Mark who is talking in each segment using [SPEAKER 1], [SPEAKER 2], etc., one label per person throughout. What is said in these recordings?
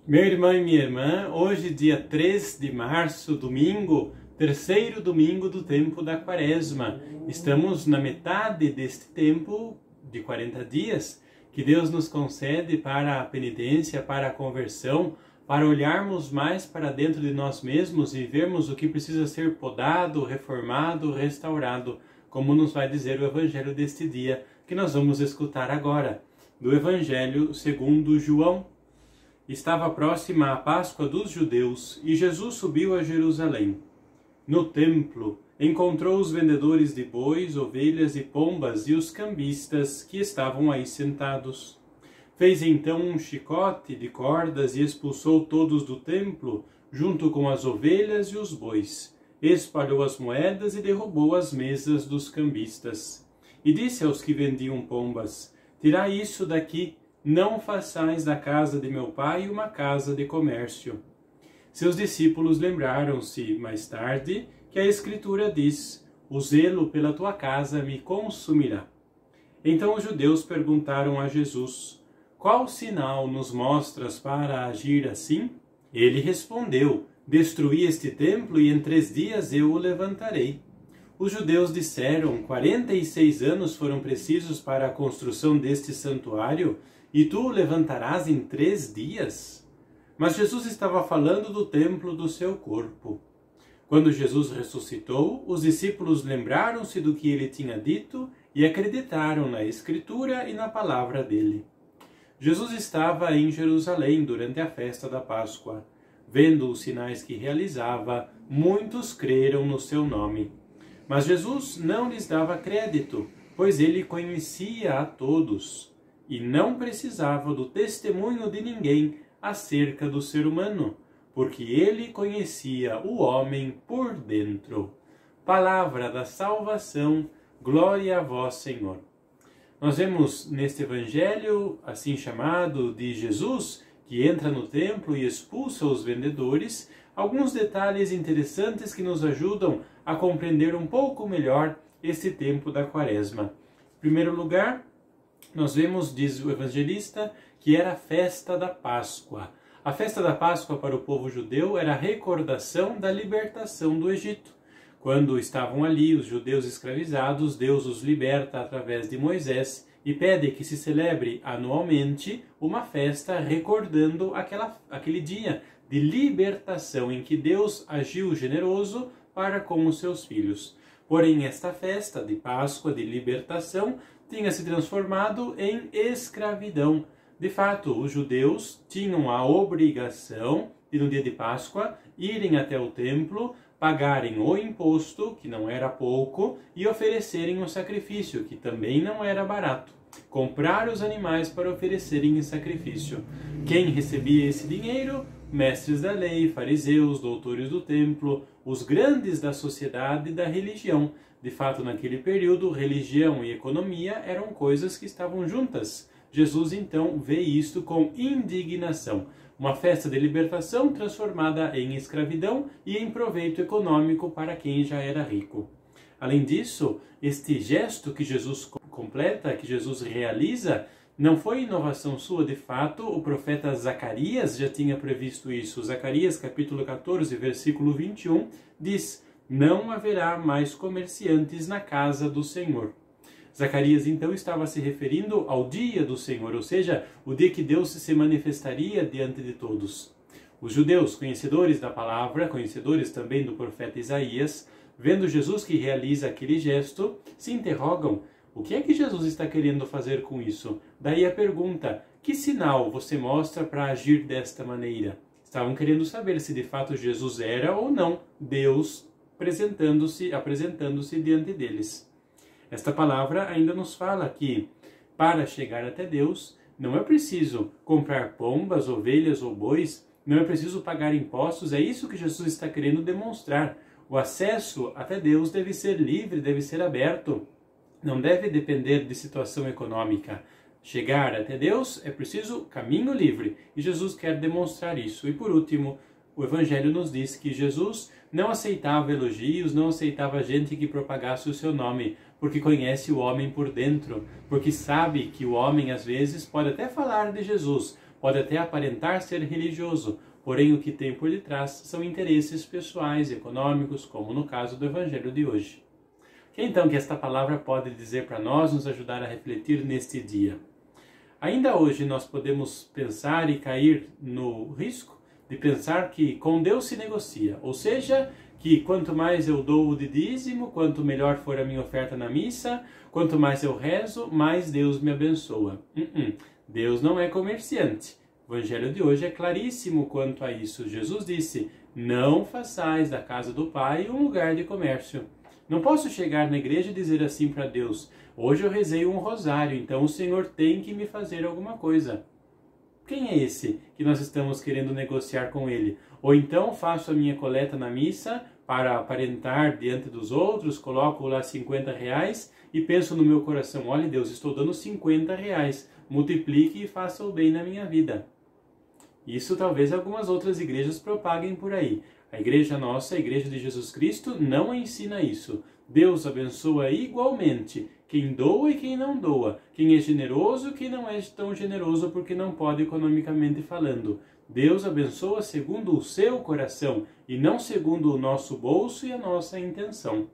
[SPEAKER 1] Meu irmão e minha irmã, hoje dia 3 de março, domingo, terceiro domingo do tempo da Quaresma. Estamos na metade deste tempo de 40 dias que Deus nos concede para a penitência, para a conversão, para olharmos mais para dentro de nós mesmos e vermos o que precisa ser podado, reformado, restaurado, como nos vai dizer o Evangelho deste dia, que nós vamos escutar agora, do Evangelho segundo João. Estava próxima a Páscoa dos judeus e Jesus subiu a Jerusalém. No templo, encontrou os vendedores de bois, ovelhas e pombas e os cambistas que estavam aí sentados. Fez então um chicote de cordas e expulsou todos do templo, junto com as ovelhas e os bois. Espalhou as moedas e derrubou as mesas dos cambistas. E disse aos que vendiam pombas: tirai isso daqui, não façais da casa de meu pai uma casa de comércio. Seus discípulos lembraram-se, mais tarde, que a Escritura diz: o zelo pela tua casa me consumirá. Então os judeus perguntaram a Jesus: qual sinal nos mostras para agir assim? Ele respondeu: destruí este templo e em 3 dias eu o levantarei. Os judeus disseram: 46 anos foram precisos para a construção deste santuário, e tu o levantarás em 3 dias? Mas Jesus estava falando do templo do seu corpo. Quando Jesus ressuscitou, os discípulos lembraram-se do que ele tinha dito e acreditaram na Escritura e na palavra dele. Jesus estava em Jerusalém durante a festa da Páscoa. Vendo os sinais que realizava, muitos creram no seu nome. Mas Jesus não lhes dava crédito, pois ele conhecia a todos e não precisava do testemunho de ninguém acerca do ser humano, porque ele conhecia o homem por dentro. Palavra da salvação, glória a vós, Senhor. Nós vemos neste evangelho, assim chamado, de Jesus, que entra no templo e expulsa os vendedores, alguns detalhes interessantes que nos ajudam a compreender um pouco melhor este tempo da Quaresma. Em primeiro lugar, nós vemos, diz o evangelista, que era a festa da Páscoa. A festa da Páscoa para o povo judeu era a recordação da libertação do Egito. Quando estavam ali os judeus escravizados, Deus os liberta através de Moisés e pede que se celebre anualmente uma festa recordando aquele dia de libertação em que Deus agiu generoso para com os seus filhos. Porém, esta festa de Páscoa, de libertação, tinha se transformado em escravidão. De fato, os judeus tinham a obrigação de, no dia de Páscoa, irem até o templo, pagarem o imposto, que não era pouco, e oferecerem o sacrifício, que também não era barato. Comprar os animais para oferecerem em sacrifício. Quem recebia esse dinheiro? Mestres da lei, fariseus, doutores do templo, os grandes da sociedade e da religião. De fato, naquele período, religião e economia eram coisas que estavam juntas. Jesus, então, vê isto com indignação. Uma festa de libertação transformada em escravidão e em proveito econômico para quem já era rico. Além disso, este gesto que Jesus completa, que Jesus realiza, não foi inovação sua. De fato, o profeta Zacarias já tinha previsto isso. Zacarias, capítulo 14, versículo 21, diz: não haverá mais comerciantes na casa do Senhor. Zacarias, então, estava se referindo ao dia do Senhor, ou seja, o dia que Deus se manifestaria diante de todos. Os judeus, conhecedores da palavra, conhecedores também do profeta Isaías, vendo Jesus que realiza aquele gesto, se interrogam: o que é que Jesus está querendo fazer com isso? Daí a pergunta: que sinal você mostra para agir desta maneira? Estavam querendo saber se de fato Jesus era ou não Deus apresentando-se diante deles. Esta palavra ainda nos fala que, para chegar até Deus, não é preciso comprar pombas, ovelhas ou bois, não é preciso pagar impostos. É isso que Jesus está querendo demonstrar. O acesso até Deus deve ser livre, deve ser aberto. Não deve depender de situação econômica. Chegar até Deus é preciso caminho livre. E Jesus quer demonstrar isso. E por último, O Evangelho nos diz que Jesus não aceitava elogios, não aceitava gente que propagasse o seu nome, porque conhece o homem por dentro, porque sabe que o homem às vezes pode até falar de Jesus, pode até aparentar ser religioso, porém o que tem por detrás são interesses pessoais, econômicos, como no caso do Evangelho de hoje. Que então que esta palavra pode dizer para nós, nos ajudar a refletir neste dia? Ainda hoje nós podemos pensar e cair no risco de pensar que com Deus se negocia, ou seja, que quanto mais eu dou de dízimo, quanto melhor for a minha oferta na missa, quanto mais eu rezo, mais Deus me abençoa. Deus não é comerciante. O Evangelho de hoje é claríssimo quanto a isso. Jesus disse, não façais da casa do Pai um lugar de comércio. Não posso chegar na igreja e dizer assim para Deus, hoje eu rezei um rosário, então o Senhor tem que me fazer alguma coisa. Quem é esse que nós estamos querendo negociar com ele? Ou então faço a minha coleta na missa para aparentar diante dos outros, coloco lá 50 reais e penso no meu coração, olha Deus, estou dando 50 reais, multiplique e faça o bem na minha vida. Isso talvez algumas outras igrejas propaguem por aí. A igreja nossa, a igreja de Jesus Cristo, não ensina isso. Deus abençoa igualmente quem doa e quem não doa, quem é generoso e quem não é tão generoso porque não pode economicamente falando. Deus abençoa segundo o seu coração e não segundo o nosso bolso e a nossa intenção.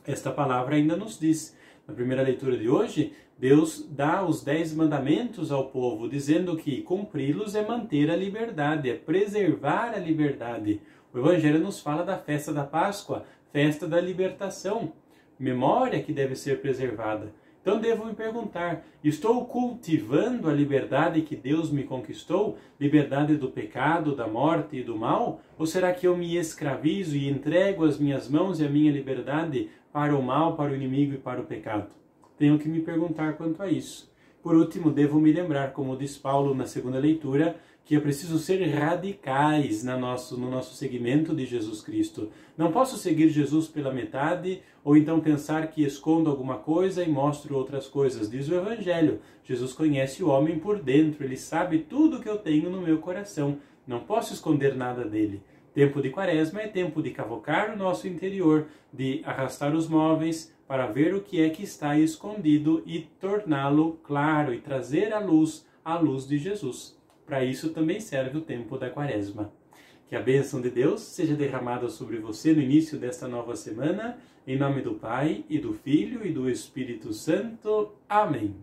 [SPEAKER 1] Esta palavra ainda nos diz. Na primeira leitura de hoje, Deus dá os 10 mandamentos ao povo, dizendo que cumpri-los é manter a liberdade, é preservar a liberdade. O Evangelho nos fala da festa da Páscoa, festa da libertação, memória que deve ser preservada. Então devo me perguntar, estou cultivando a liberdade que Deus me conquistou? Liberdade do pecado, da morte e do mal? Ou será que eu me escravizo e entrego as minhas mãos e a minha liberdade para o mal, para o inimigo e para o pecado? Tenho que me perguntar quanto a isso. Por último, devo me lembrar, como diz Paulo na segunda leitura, que é preciso ser radicais no nosso seguimento de Jesus Cristo. Não posso seguir Jesus pela metade, ou então pensar que escondo alguma coisa e mostro outras coisas. Diz o Evangelho, Jesus conhece o homem por dentro, ele sabe tudo que eu tenho no meu coração. Não posso esconder nada dele. Tempo de Quaresma é tempo de cavocar o nosso interior, de arrastar os móveis para ver o que é que está escondido e torná-lo claro e trazer à luz a luz de Jesus. Para isso também serve o tempo da Quaresma. Que a bênção de Deus seja derramada sobre você no início desta nova semana, em nome do Pai, e do Filho, e do Espírito Santo. Amém.